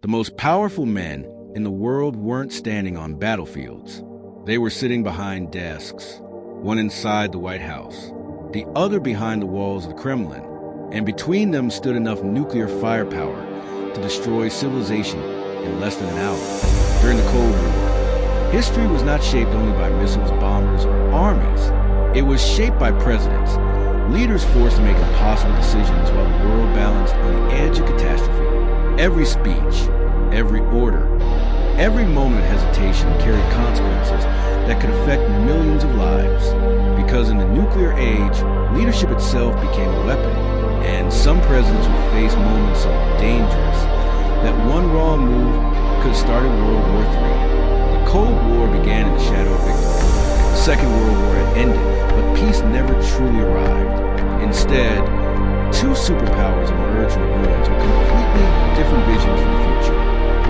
The most powerful men in the world weren't standing on battlefields. They were sitting behind desks, one inside the White House, the other behind the walls of the Kremlin, and between them stood enough nuclear firepower to destroy civilization in less than an hour. During the Cold War, history was not shaped only by missiles, bombers, or armies. It was shaped by presidents, leaders forced to make impossible decisions while the world balanced on the edge of catastrophe. Every speech, every order, every moment of hesitation carried consequences that could affect millions of lives. Because in the nuclear age, leadership itself became a weapon, and some presidents would face moments so dangerous that one wrong move could have started World War III. The Cold War began in the shadow of victory. The Second World War had ended, but peace never truly arrived. Instead, two superpowers emerged from the ruins with completely different visions for the future.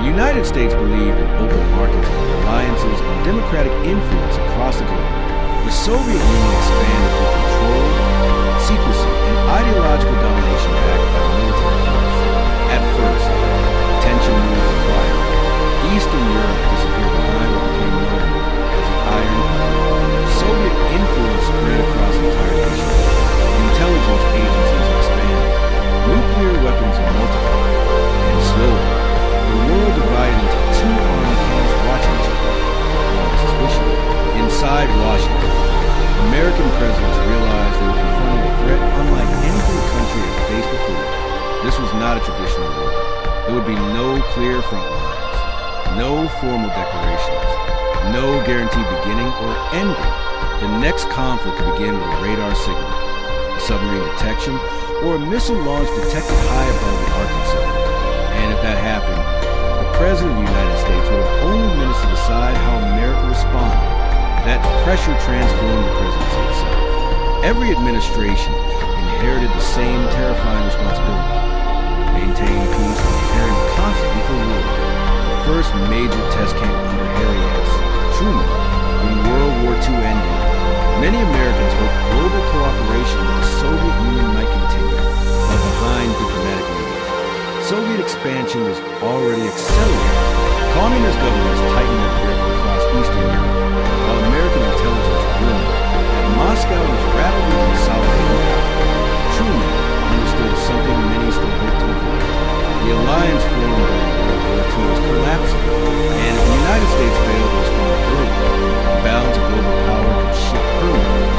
The United States believed in open markets, alliances, and democratic influence across the globe. The Soviet Union expanded through control, secrecy, and ideological domination backed by military force. At first, tension moved quiet. Eastern Europe disappeared behind what became known as the Iron Curtain. Soviet influence spread across entire nations. Intelligence agencies expanded. Nuclear weapons multiplied. And slowly, the world divided into two armed camps watching each other with suspicion. Inside Washington, American presidents realized they were confronting a threat unlike anything the country had faced before. This was not a traditional war. There would be no clear front lines, no formal declarations, no guaranteed beginning or ending. The next conflict could begin with a radar signal, a submarine detection, or a missile launch detected high above the Arctic Circle. And if that happened, the President of the United States would have only minutes to decide how America responded. That pressure transformed the presidency itself. Every administration inherited the same terrifying responsibility: maintain peace and preparing constantly for war. The first major test came under Harry Truman when World War II ended. Many Americans hoped global cooperation with the Soviet Union might continue, but behind diplomatic meetings, Soviet expansion was already accelerating. Communist governments tightened their grip across Eastern Europe, while American intelligence warned that Moscow was rapidly consolidating power. Truman understood something many still hoped to avoid. The alliance formed during World War II was collapsing, and if the United States failed to respond early, the balance of global power could shift permanently.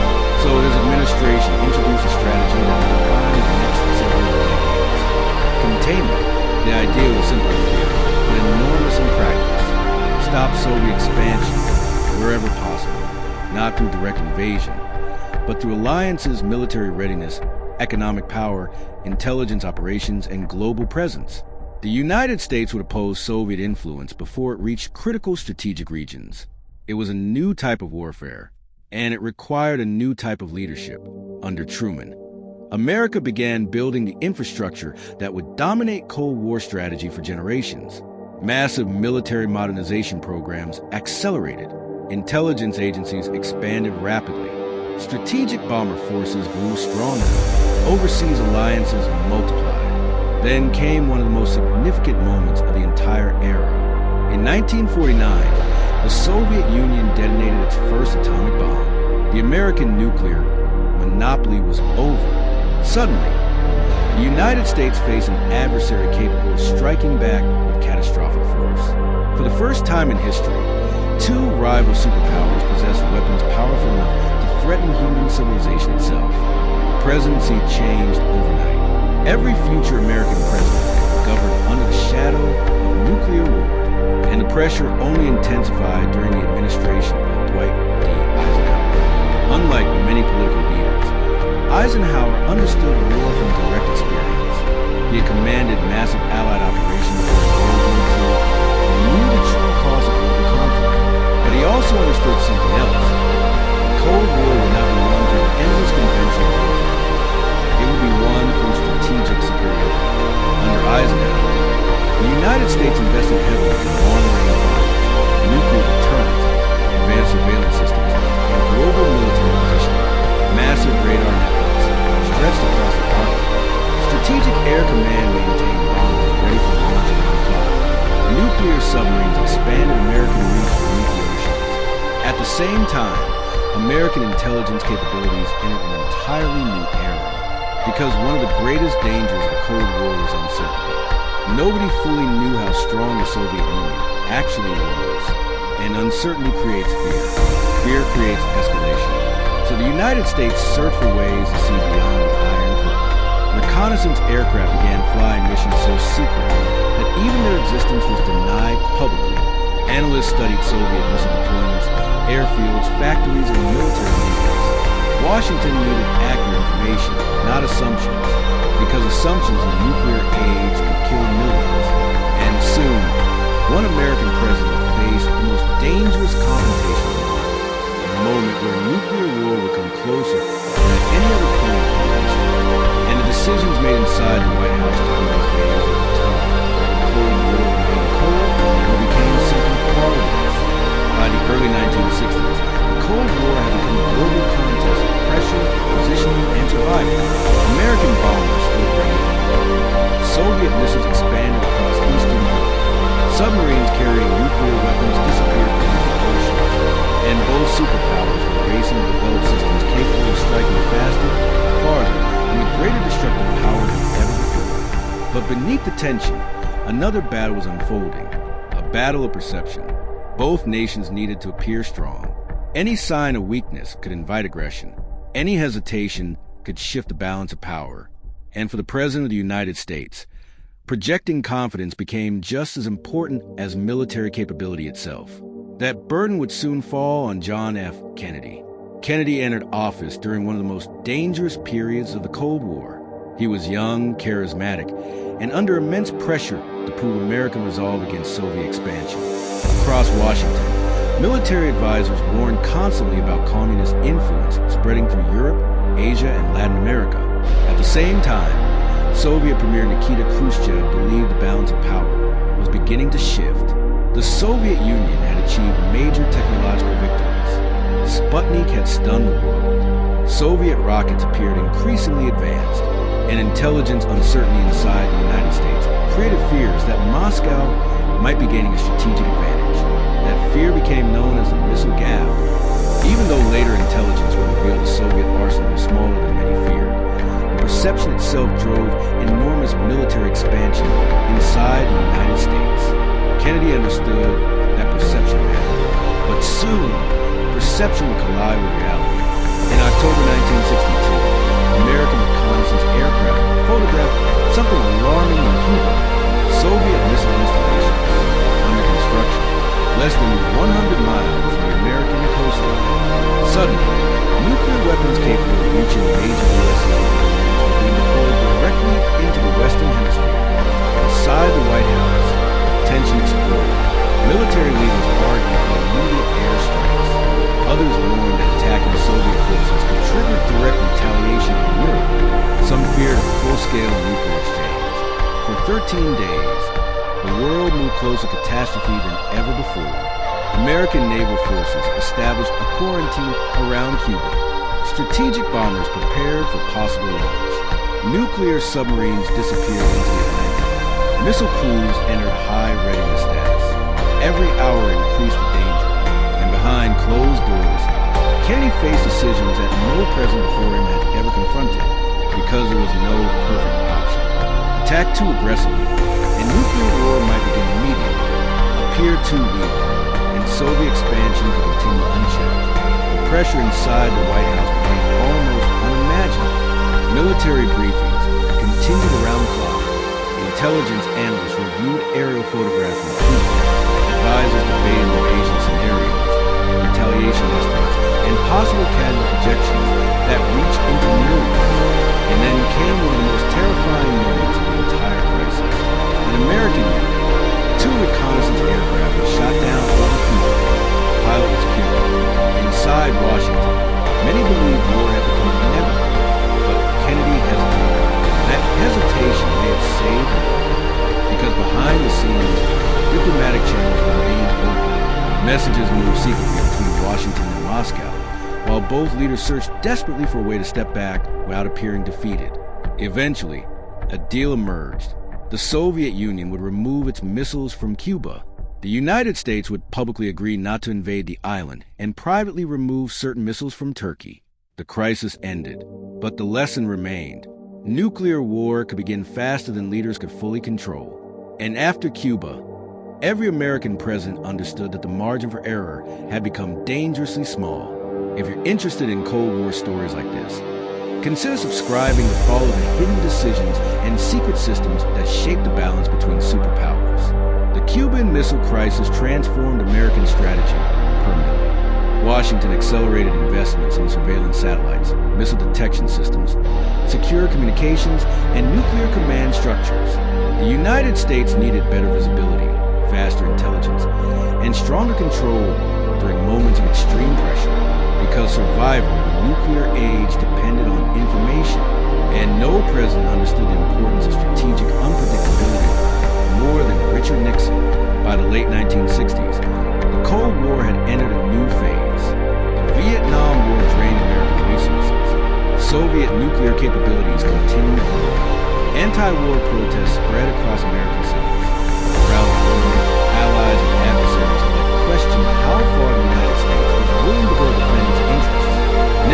So his administration introduced a strategy that would define the next several decades. Containment. The idea was simple, but enormous in practice. Stop Soviet expansion wherever possible, not through direct invasion, but through alliances, military readiness, economic power, intelligence operations, and global presence. The United States would oppose Soviet influence before it reached critical strategic regions. It was a new type of warfare, and it required a new type of leadership under Truman. America began building the infrastructure that would dominate Cold War strategy for generations. Massive military modernization programs accelerated. Intelligence agencies expanded rapidly. Strategic bomber forces grew stronger. Overseas alliances multiplied. Then came one of the most significant moments of the entire era. In 1949, the Soviet Union detonated its first atomic bomb. The American nuclear monopoly was over. Suddenly, the United States faced an adversary capable of striking back with catastrophic force. For the first time in history, two rival superpowers possessed weapons powerful enough to threaten human civilization itself. The presidency changed overnight. Every future American president governed under the shadow of nuclear war, and the pressure only intensified during the administration of Dwight D. Eisenhower. Unlike many political leaders, Eisenhower understood war from direct experience. He had commanded massive Allied operations during World War II and knew the true cause of global conflict. But he also understood something else. The Cold War would not be won through endless conventional warfare. It would be won through strategic superiority. Under Eisenhower, the United States invested heavily in long-range bombers, nuclear deterrence, advanced surveillance systems, and global military positioning. Massive radar networks stretched across the Arctic. Strategic Air Command maintained bombers ready for launch around the clock. nuclear submarines expanded American reach beneath the oceans. At the same time, American intelligence capabilities entered an entirely new era, because one of the greatest dangers of the Cold War was uncertainty. Nobody fully knew how strong the Soviet Union actually was, and uncertainty creates fear. Fear creates escalation. So the United States searched for ways to see beyond the Iron Curtain. Reconnaissance aircraft began flying missions so secret that even their existence was denied publicly. Analysts studied Soviet missile deployments, airfields, factories, and military needs. Washington needed accurate information, not assumptions, because assumptions in the nuclear age could kill millions. And soon, one American president faced the most dangerous confrontation of all, a moment where nuclear war would come closer than at any other point in history. And the decisions made inside the White House during those days were tough, where the Cold War remained cold or became something far worse. By the early 1960s, the Cold War had become a global contest of pressure, positioning, and survival. American bombers still reigned. Soviet missiles expanded across Eastern Europe. Submarines carrying nuclear weapons disappeared from the oceans. And both superpowers were racing to develop systems capable of striking faster, farther, and with greater destructive power than ever before. But beneath the tension, another battle was unfolding, a battle of perception. Both nations needed to appear strong. Any sign of weakness could invite aggression. Any hesitation could shift the balance of power. And for the President of the United States, projecting confidence became just as important as military capability itself. That burden would soon fall on John F. Kennedy. Kennedy entered office during one of the most dangerous periods of the Cold War. He was young, charismatic, and under immense pressure to prove American resolve against Soviet expansion. Across Washington, military advisors warned constantly about communist influence spreading through Europe, Asia, and Latin America. At the same time, Soviet Premier Nikita Khrushchev believed the balance of power was beginning to shift. The Soviet Union had achieved major technological victories. Sputnik had stunned the world. Soviet rockets appeared increasingly advanced, and intelligence uncertainty inside the United States created fears that Moscow might be gaining a strategic advantage. That fear became known as the missile gap. Even though later intelligence would reveal the Soviet arsenal was smaller than many feared, the perception itself drove enormous military expansion inside the United States. Kennedy understood that perception mattered, but soon, perception would collide with reality. In October 1962, American reconnaissance aircraft photographed something alarming in Cuba, Soviet missile installation under construction, less than 100 miles from the American coastline. Suddenly, nuclear weapons capable of reaching major U.S. airfields were being deployed directly into the Western Hemisphere. Inside the White House, tension exploded. Military leaders argued for immediate airstrikes. Others warned that attacking Soviet forces could trigger direct retaliation in Europe. Some feared a full-scale nuclear exchange. For 13 days, the world moved closer to catastrophe than ever before. American naval forces established a quarantine around Cuba. Strategic bombers prepared for possible launch. Nuclear submarines disappeared into the Atlantic. Missile crews entered high readiness status. Every hour increased the danger, and behind closed doors, Kennedy faced decisions that no president before him had ever confronted, because there was no perfect option. Attack too aggressively, and nuclear war might begin immediately. Appear too weak, and Soviet expansion could continue unchecked. The pressure inside the White House became almost unimaginable. Military briefings continued around the clock. Intelligence analysts reviewed aerial photographs from Cuba. Advisors debated invasion scenarios, retaliation estimates, and possible casualty projections that reached into millions. And then came one of the most terrifying moments of the entire crisis. An American unit, 2 reconnaissance aircraft were shot down over Cuba. The pilot was killed. Inside Washington, many believed war had become inevitable, but Kennedy hesitated. That hesitation may have saved him, because behind the scenes, diplomatic channels remained open. Messages moved secretly between Washington and Moscow, while both leaders searched desperately for a way to step back without appearing defeated. Eventually, a deal emerged. The Soviet Union would remove its missiles from Cuba. The United States would publicly agree not to invade the island and privately remove certain missiles from Turkey. The crisis ended, but the lesson remained. Nuclear war could begin faster than leaders could fully control. And after Cuba, every American president understood that the margin for error had become dangerously small. If you're interested in Cold War stories like this, consider subscribing to follow the hidden decisions and secret systems that shape the balance between superpowers. The Cuban Missile Crisis transformed American strategy permanently. Washington accelerated investments in surveillance satellites, missile detection systems, secure communications, and nuclear command structures. The United States needed better visibility, faster intelligence, and stronger control during moments of extreme pressure, because survival in the nuclear age depended on information, and no president understood the importance of strategic unpredictability more than Richard Nixon. By the late 1960s, the Cold War had entered a new phase. The Vietnam War drained American resources. Soviet nuclear capabilities continued growing. Anti-war protests spread across American cities. Around the world, allies and adversaries alike questioned how far the United States was willing to go to defend its interests.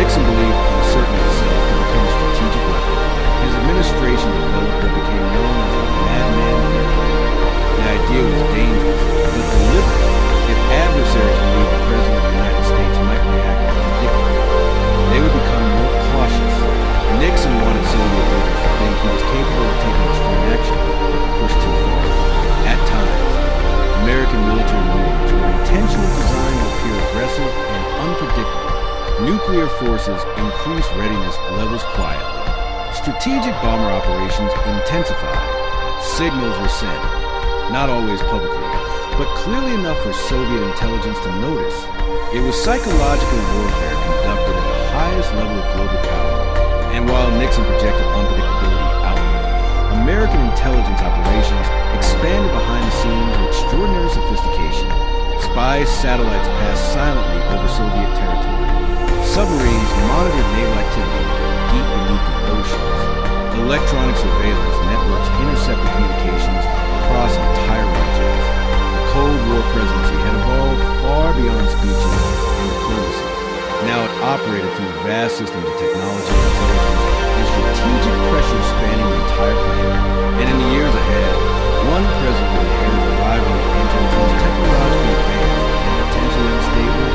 Nixon believed uncertainty itself could become a strategic weapon. His administration developed what became known as the madman theory. The idea was dangerous, but deliberate. If adversaries believed the President of the United States might react unpredictably, they would become more cautious. Nixon wanted Soviet leaders to think he was capable of taking extreme action if pushed too far. At times, American military movements were intentionally designed to appear aggressive and unpredictable. Nuclear forces increased readiness levels quietly. Strategic bomber operations intensified. Signals were sent, not always publicly, but clearly enough for Soviet intelligence to notice. It was psychological warfare conducted at the highest level of global power. And while Nixon projected unpredictability outward, American intelligence operations expanded behind the scenes with extraordinary sophistication. Spy satellites passed silently over Soviet territory. Submarines monitored naval activity deep beneath the oceans. Electronic surveillance networks intercepted communications across entire regions. The Cold War presidency had evolved far beyond speeches and diplomacy. Now it operated through vast systems of technology, intelligence, and strategic pressure spanning the entire planet. And in the years ahead, one president would inherit a rivalry engine that was technologically advanced and potentially unstable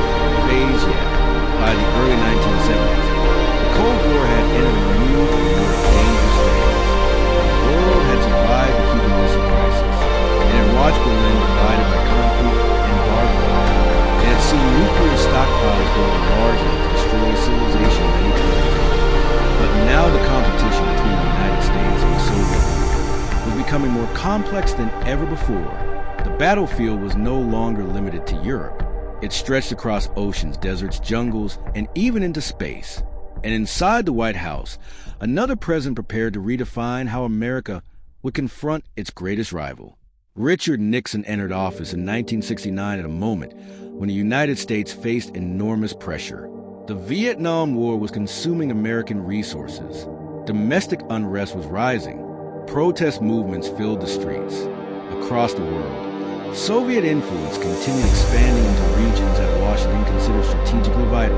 phase yet. By the early 1970s, the Cold War had entered a new and more dangerous phase. The world had survived the Cuban Missile Crisis, and had watched Berlin divided by conflict and barbed wire. It had seen nuclear stockpiles grow large enough to destroy civilization many times. But now the competition between the United States and the Soviet Union was becoming more complex than ever before. The battlefield was no longer limited to Europe. It stretched across oceans, deserts, jungles, and even into space. And inside the White House, another president prepared to redefine how America would confront its greatest rival. Richard Nixon entered office in 1969 at a moment when the United States faced enormous pressure. The Vietnam War was consuming American resources. Domestic unrest was rising. Protest movements filled the streets. Across the world, Soviet influence continued expanding into regions that Washington considered strategically vital.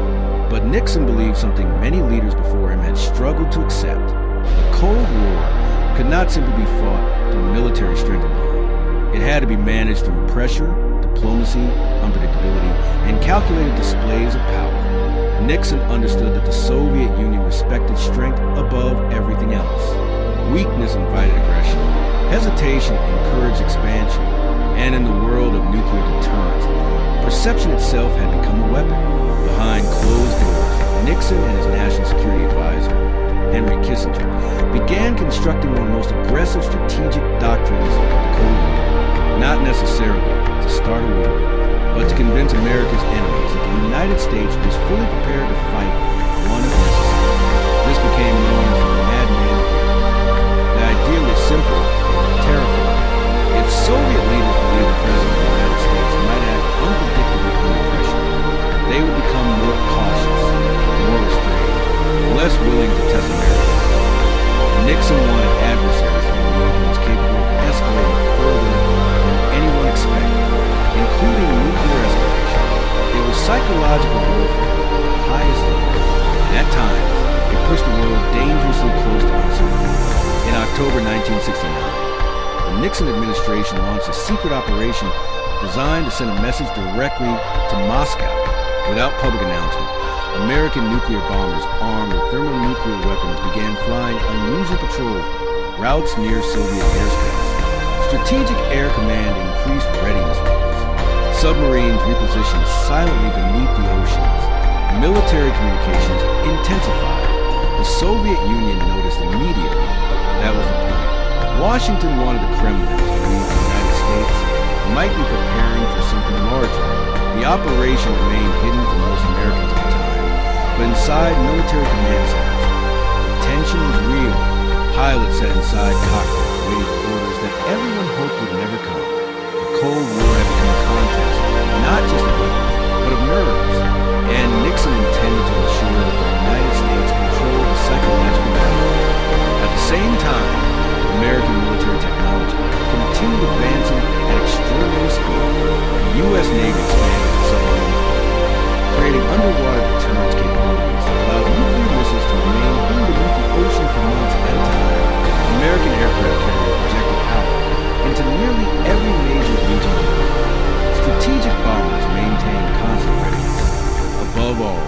But Nixon believed something many leaders before him had struggled to accept. The Cold War could not simply be fought through military strength alone. It had to be managed through pressure, diplomacy, unpredictability, and calculated displays of power. Nixon understood that the Soviet Union respected strength above everything else. Weakness invited aggression. Hesitation encouraged expansion. And in the world of nuclear deterrence, perception itself had become a weapon. Behind closed doors, Nixon and his national security advisor, Henry Kissinger, began constructing one of the most aggressive strategic doctrines of the Cold War. Not necessarily to start a war, but to convince America's enemies that the United States was fully prepared to fight one if necessary. This became known as the madman theory. The idea was simple and terrifying. If Soviet leaders believed the President of the United States might act unpredictably under pressure, they would become more cautious, more restrained, less willing to test America. Nixon wanted adversaries to believe he was capable of escalating further than anyone expected. Nixon administration launched a secret operation designed to send a message directly to Moscow without public announcement. American nuclear bombers armed with thermonuclear weapons began flying unusual patrol routes near Soviet airspace. Strategic Air Command increased readiness levels. Submarines repositioned silently beneath the oceans. Military communications intensified. The Soviet Union noticed immediately. That was the point. Washington wanted the Kremlin to believe the United States might be preparing for something larger. The operation remained hidden from most Americans at the time, but inside military command centers, the tension was real. Pilots sat inside cockpits waiting for orders that everyone hoped would never come. The Cold War had become a contest, not just of weapons, but of nerves. And Nixon intended to ensure that the United States controlled the psychological battlefield. At the same time, American military technology continued advancing at extraordinary speed. The U.S. Navy expanded its submarine fleet, creating underwater deterrence capabilities that allowed nuclear missiles to remain hidden beneath the ocean for months at a time. American aircraft carriers projected power into nearly every major region of the world. Strategic bombers maintained constant readiness. Above all,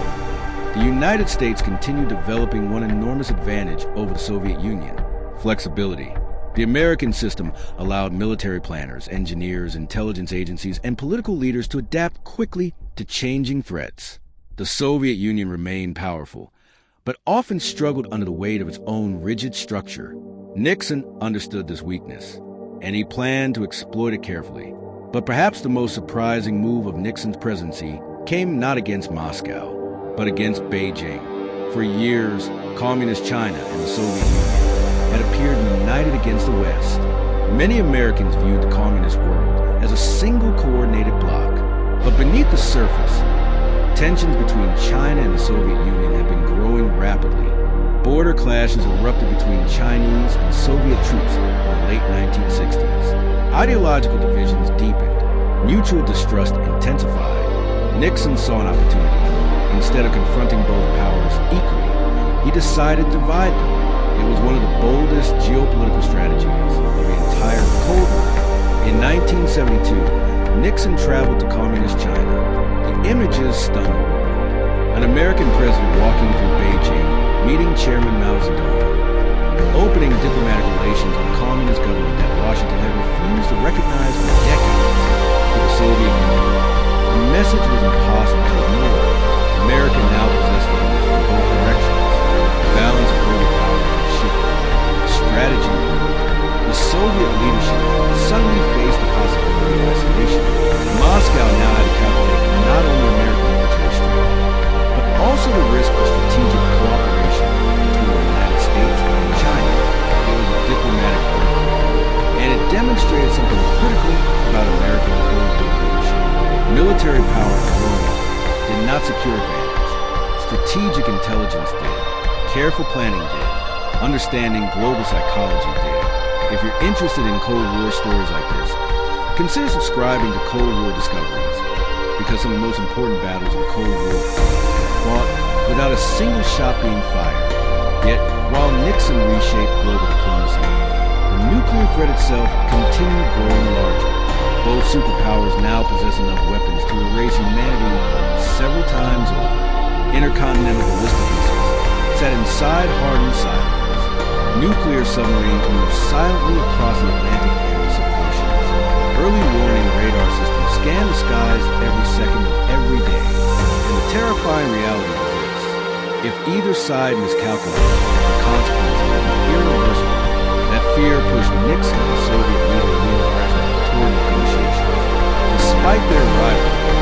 the United States continued developing one enormous advantage over the Soviet Union: flexibility. The American system allowed military planners, engineers, intelligence agencies, and political leaders to adapt quickly to changing threats. The Soviet Union remained powerful, but often struggled under the weight of its own rigid structure. Nixon understood this weakness, and he planned to exploit it carefully. But perhaps the most surprising move of Nixon's presidency came not against Moscow, but against Beijing. For years, Communist China and the Soviet Union had appeared united against the West. Many Americans viewed the communist world as a single coordinated bloc. But beneath the surface, tensions between China and the Soviet Union had been growing rapidly. Border clashes erupted between Chinese and Soviet troops in the late 1960s. Ideological divisions deepened. Mutual distrust intensified. Nixon saw an opportunity. Instead of confronting both powers equally, he decided to divide them. It was one of the boldest geopolitical strategies of the entire Cold War. In 1972, Nixon traveled to communist China. The images stunned the world. An American president walking through Beijing, meeting Chairman Mao Zedong, opening diplomatic relations with a communist government that Washington had refused to recognize for decades. To the Soviet Union, the message was impossible to ignore. America now possessed leaders from both directions. The balance of global power had shifted. The strategy moved. The Soviet leadership suddenly faced the possibility of isolation. Moscow now had to calculate not only American military strength, but also the risk of strategic cooperation between the United States and China. It was a diplomatic earthquake, and it demonstrated something critical about American Cold War leadership. Military power alone did not secure advantage. Strategic intelligence did. Careful planning did. Understanding global psychology did. If you're interested in Cold War stories like this, consider subscribing to Cold War Discoveries, because some of the most important battles of the Cold War were fought without a single shot being fired. Yet, while Nixon reshaped global diplomacy, the nuclear threat itself continued growing larger. Both superpowers now possess enough weapons to erase humanity several times over. Intercontinental ballistic missiles sat inside hardened silos. Nuclear submarines moved silently across the Atlantic and Pacific Oceans. Early warning radar systems scan the skies every second of every day. And the terrifying reality was this: if either side miscalculated, the consequences would be irreversible. That fear pushed Nixon and the Soviet leader toward negotiations. Despite their rivalry,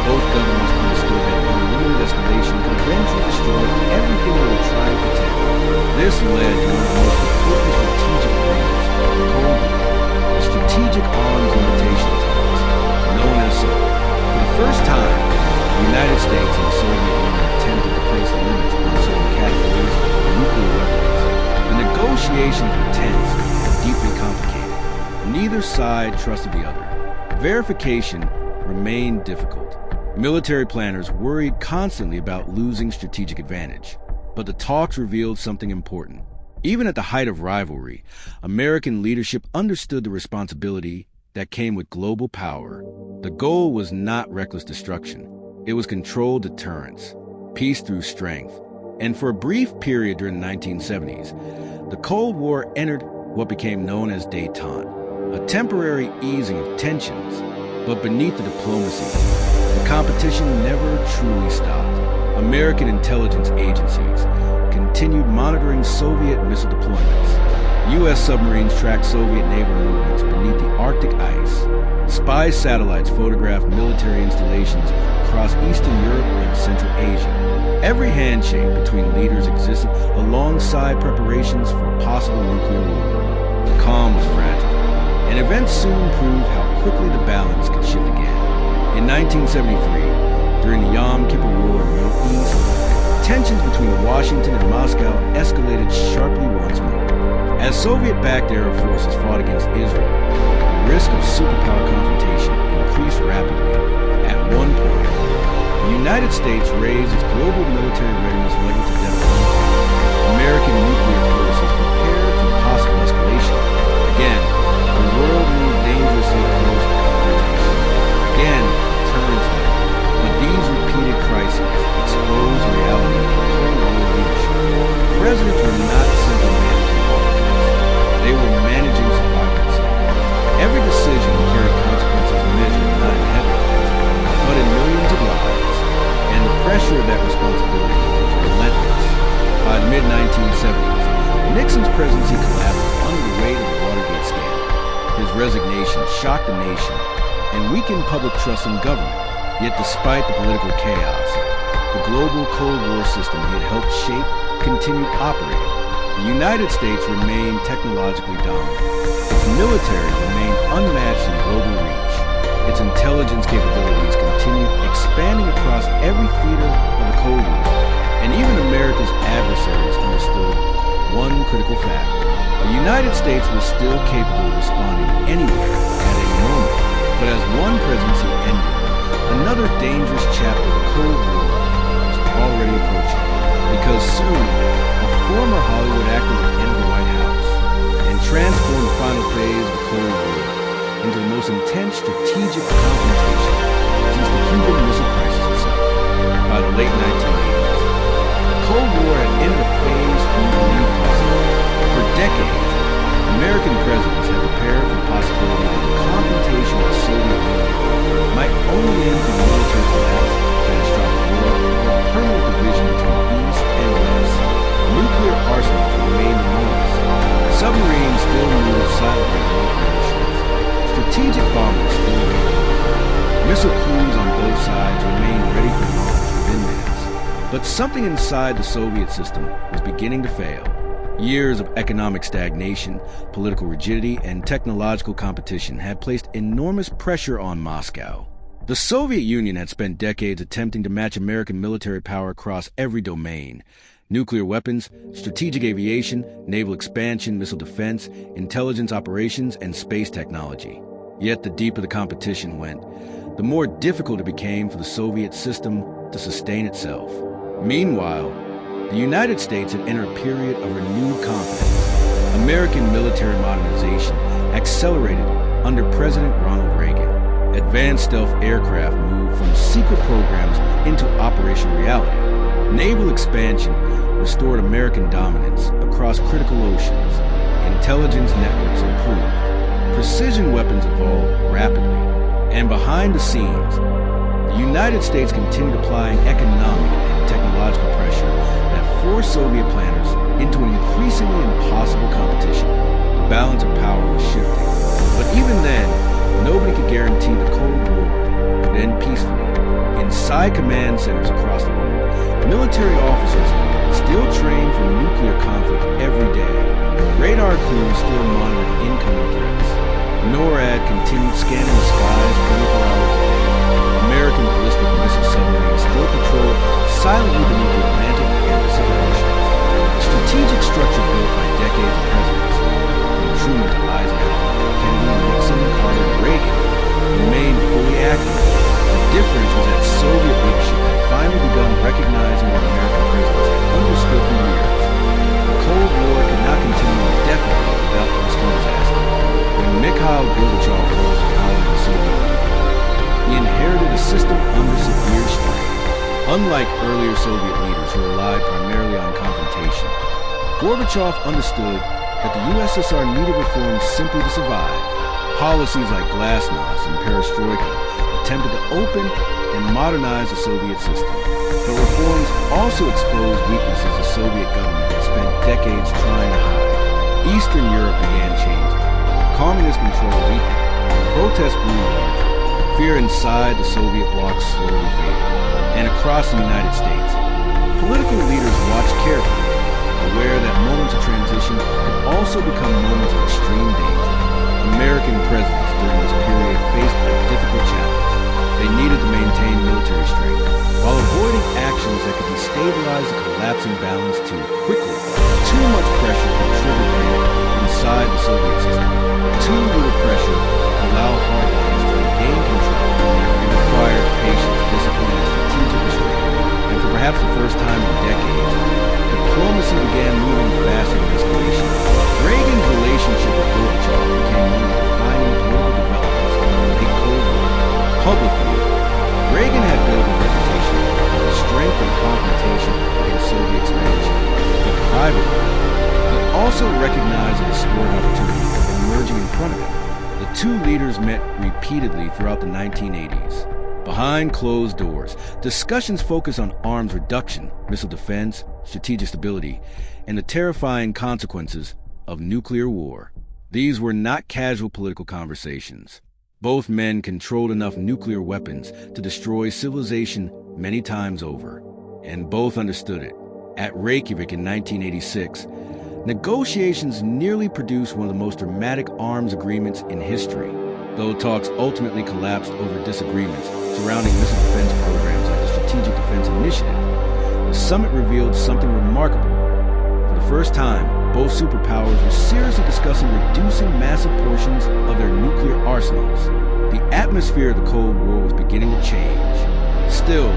both governments understood that unlimited escalation could eventually destroy everything they were trying to protect. This led to one of the most important strategic agreements of the Cold War, the Strategic Arms Limitation Talks, known as SALT. For the first time, the United States and the Soviet Union attempted to place limits on certain categories of nuclear weapons. The negotiations were tense and deeply complicated. Neither side trusted the other. Verification remained difficult. Military planners worried constantly about losing strategic advantage. But the talks revealed something important. Even at the height of rivalry, American leadership understood the responsibility that came with global power. The goal was not reckless destruction. It was controlled deterrence, peace through strength. And for a brief period during the 1970s, the Cold War entered what became known as détente, a temporary easing of tensions. But beneath the diplomacy, the competition never truly stopped. American intelligence agencies continued monitoring Soviet missile deployments. U.S. submarines tracked Soviet naval movements beneath the Arctic ice. Spy satellites photographed military installations across Eastern Europe and Central Asia. Every handshake between leaders existed alongside preparations for a possible nuclear war. The calm was fragile, and events soon proved how quickly the balance could shift again. In 1973, during the Yom Kippur War in the Middle East, tensions between Washington and Moscow escalated sharply once more. As Soviet-backed Arab forces fought against Israel, the risk of superpower confrontation increased rapidly. At one point, the United States raised its global military readiness level to death. American nuclear forces prepared for possible escalation. Again, the world moved dangerously close to confrontation. Again, turns out. But these repeated crises exposed the reality of the Cold War leadership. Presidents were not simply managing politics. They were managing survival. Every decision carried consequences measured not in headlines, but in millions of lives. And the pressure of that responsibility was relentless. By the mid-1970s, Nixon's presidency collapsed under the weight of the Watergate scandal. His resignation shocked the nation and weakened public trust in government. Yet despite the political chaos, the global Cold War system he had helped shape continued operating. The United States remained technologically dominant. Its military remained unmatched in global reach. Its intelligence capabilities continued expanding across every theater of the Cold War. And even America's adversaries understood one critical fact. The United States was still capable of responding anywhere at any moment. But as one presidency ended, another dangerous chapter of the Cold War was already approaching. Because soon, a former Hollywood actor would enter the White House and transform the final phase of the Cold War into the most intense strategic confrontation since the Cuban Missile Crisis itself. By the late 1980s, the Cold War had entered a phase we believed possible. For decades, American presidents had prepared for the possibility that the confrontation with the Soviet Union might only end in military collapse, catastrophic war, or permanent division between East and West. Nuclear arsenals remained enormous. Submarines still moved silently in open oceans. Strategic bombers still waited. Missile crews on both sides remained ready for launch within minutes. But something inside the Soviet system was beginning to fail. Years of economic stagnation, political rigidity, and technological competition had placed enormous pressure on Moscow. The Soviet Union had spent decades attempting to match American military power across every domain: nuclear weapons, strategic aviation, naval expansion, missile defense, intelligence operations, and space technology. Yet the deeper the competition went, the more difficult it became for the Soviet system to sustain itself. Meanwhile, the United States had entered a period of renewed confidence. American military modernization accelerated under President Ronald Reagan. Advanced stealth aircraft moved from secret programs into operational reality. Naval expansion restored American dominance across critical oceans. Intelligence networks improved. Precision weapons evolved rapidly. And behind the scenes, the United States continued applying economic and technological pressure that forced Soviet planners into an increasingly impossible competition. The balance of power was shifting. But even then, nobody could guarantee the Cold War would end peacefully. Inside command centers across the world, military officers still trained for nuclear conflict every day. Radar crews still monitored incoming threats. NORAD continued scanning the skies 24 hours a day. American ballistic missile submarines still patrolled silently beneath the Atlantic and Pacific Oceans. The strategic structure built by decades of presidents, from Truman to Eisenhower, Kennedy, Nixon, Carter, and Reagan, remained fully active. The difference was that Soviet leadership had finally begun recognizing what American presidents had understood for years. The Cold War could not Unlike earlier Soviet leaders who relied primarily on confrontation, Gorbachev understood that the USSR needed reforms simply to survive. Policies like glasnost and perestroika attempted to open and modernize the Soviet system. But reforms also exposed weaknesses the Soviet government had spent decades trying to hide. Eastern Europe began changing. Communist control weakened. Protests grew larger. Fear inside the Soviet bloc slowly faded. And across the United States, political leaders watched carefully, aware that moments of transition could also become moments of extreme danger. American presidents during this period faced a difficult challenge. They needed to maintain military strength, while avoiding actions that could destabilize the collapsing balance too quickly. Too much pressure could trigger panic inside the Soviet system. Too little pressure could allow hardliners to regain control. It required patience, discipline, and strategic restraint. And for perhaps the first time in decades, diplomacy began moving faster than escalation. Reagan's relationship with Gorbachev became one of the defining political developments of the late Cold War. Publicly, Reagan had built a reputation for strength and confrontation against Soviet expansion. But privately, he also recognized a historic opportunity emerging in front of him. The two leaders met repeatedly throughout the 1980s. Behind closed doors, discussions focused on arms reduction, missile defense, strategic stability, and the terrifying consequences of nuclear war. These were not casual political conversations. Both men controlled enough nuclear weapons to destroy civilization many times over, and both understood it. At Reykjavik in 1986, negotiations nearly produced one of the most dramatic arms agreements in history, though talks ultimately collapsed over disagreements surrounding missile defense programs like the Strategic Defense Initiative. The summit revealed something remarkable. For the first time, both superpowers were seriously discussing reducing massive portions of their nuclear arsenals. The atmosphere of the Cold War was beginning to change. Still,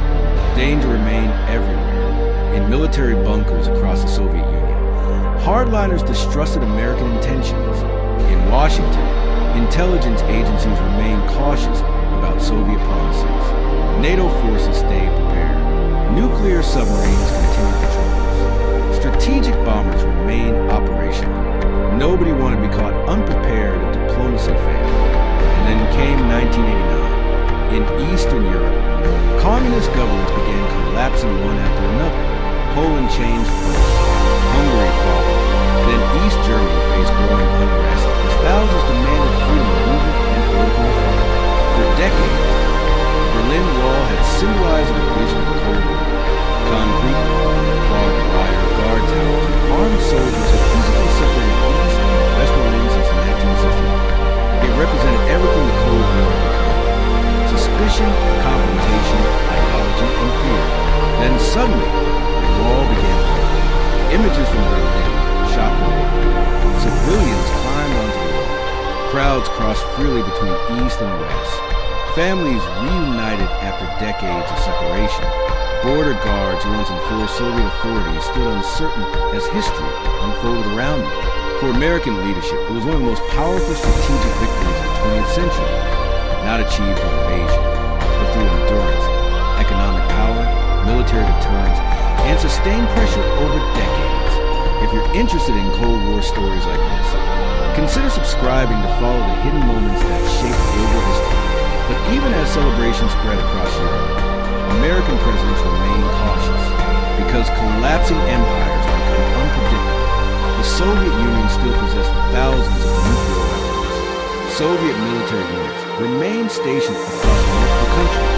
danger remained everywhere, in military bunkers across the Soviet Union. Hardliners distrusted American intentions. In Washington, intelligence agencies remained cautious about Soviet promises. NATO forces stayed prepared. Nuclear submarines continued patrols. Strategic bombers remained operational. Nobody wanted to be caught unprepared if diplomacy failed. And then came 1989. In Eastern Europe, communist governments began collapsing one after another. Poland changed first. Hungary followed. Then East Germany faced growing unrest as thousands demanded freedom of movement and political reform. For decades, the Berlin Wall had symbolized the division of the Cold War. Concrete, barbed wire, guard towers, and armed soldiers had physically separated East and West Berlin since 1961. It represented everything the Cold War had become: suspicion, confrontation, ideology, and fear. Then suddenly, the wall began to fall. Images from Berlin shocked the world. Civilians climbed onto the wall. Crowds crossed freely between East and West. Families reunited after decades of separation. Border guards who once enforced Soviet authority stood uncertain as history unfolded around them. For American leadership, it was one of the most powerful strategic victories of the 20th century, not achieved through invasion, but through endurance, economic power, military deterrence, and sustained pressure over decades. If you're interested in Cold War stories like this, consider subscribing to follow the hidden moments that shaped global history. But even as celebrations spread across Europe, American presidents remained cautious because collapsing empires become unpredictable. The Soviet Union still possessed thousands of nuclear weapons. Soviet military units remained stationed across multiple countries.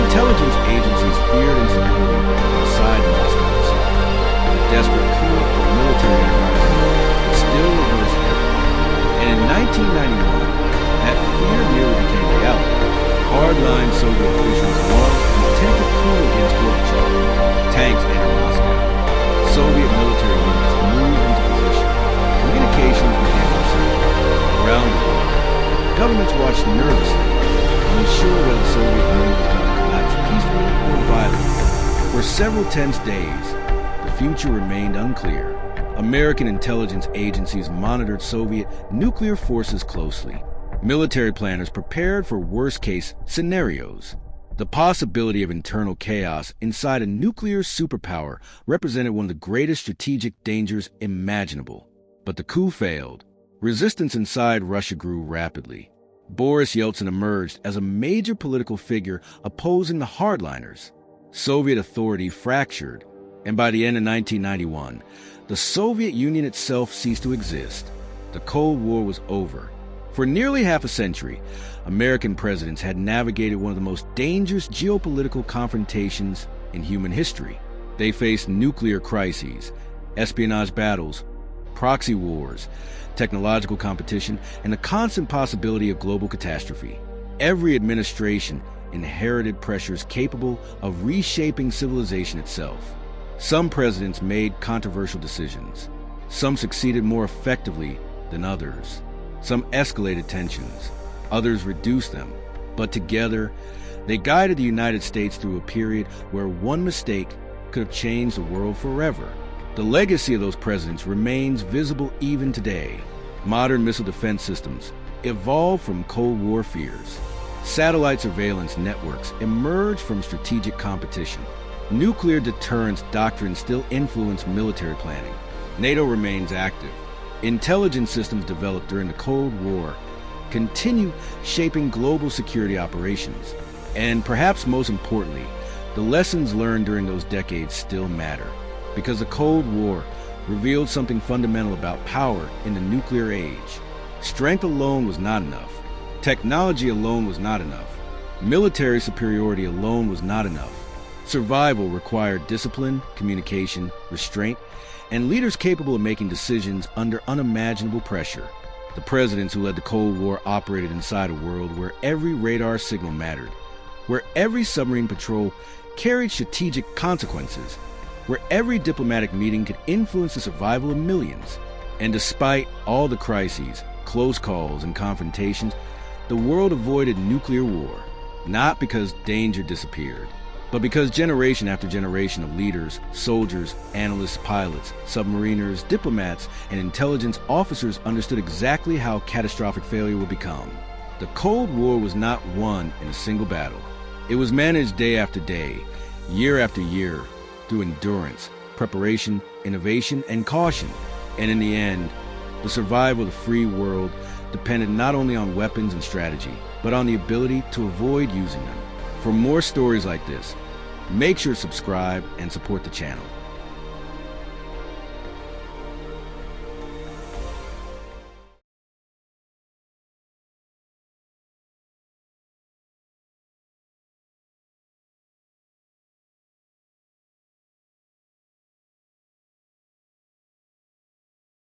Intelligence agencies feared instability inside Moscow itself. A desperate coup or military uprising could still reverse everything. And in 1991, that fear nearly became reality. Hardline Soviet officials launched an attempted coup against Gorbachev. Tanks entered Moscow. Soviet military units moved into position. Communications began to circulate. Around the world, governments watched nervously to ensure whether the Soviet Union was going to collapse peacefully or violently. For several tense days, the future remained unclear. American intelligence agencies monitored Soviet nuclear forces closely. Military planners prepared for worst-case scenarios. The possibility of internal chaos inside a nuclear superpower represented one of the greatest strategic dangers imaginable. But the coup failed. Resistance inside Russia grew rapidly. Boris Yeltsin emerged as a major political figure opposing the hardliners. Soviet authority fractured, and by the end of 1991, the Soviet Union itself ceased to exist. The Cold War was over. For nearly half a century, American presidents had navigated one of the most dangerous geopolitical confrontations in human history. They faced nuclear crises, espionage battles, proxy wars, technological competition, and the constant possibility of global catastrophe. Every administration inherited pressures capable of reshaping civilization itself. Some presidents made controversial decisions. Some succeeded more effectively than others. Some escalated tensions. Others reduced them. But together, they guided the United States through a period where one mistake could have changed the world forever. The legacy of those presidents remains visible even today. Modern missile defense systems evolved from Cold War fears. Satellite surveillance networks emerged from strategic competition. Nuclear deterrence doctrines still influence military planning. NATO remains active. Intelligence systems developed during the Cold War continue shaping global security operations. And perhaps most importantly, the lessons learned during those decades still matter, because the Cold War revealed something fundamental about power in the nuclear age. Strength alone was not enough. Technology alone was not enough. Military superiority alone was not enough. Survival required discipline, communication, restraint, and leaders capable of making decisions under unimaginable pressure. The presidents who led the Cold War operated inside a world where every radar signal mattered, where every submarine patrol carried strategic consequences, where every diplomatic meeting could influence the survival of millions. And despite all the crises, close calls, and confrontations, the world avoided nuclear war, not because danger disappeared, but because generation after generation of leaders, soldiers, analysts, pilots, submariners, diplomats, and intelligence officers understood exactly how catastrophic failure would become. The Cold War was not won in a single battle. It was managed day after day, year after year, through endurance, preparation, innovation, and caution. And in the end, the survival of the free world depended not only on weapons and strategy, but on the ability to avoid using them. For more stories like this, make sure to subscribe and support the channel.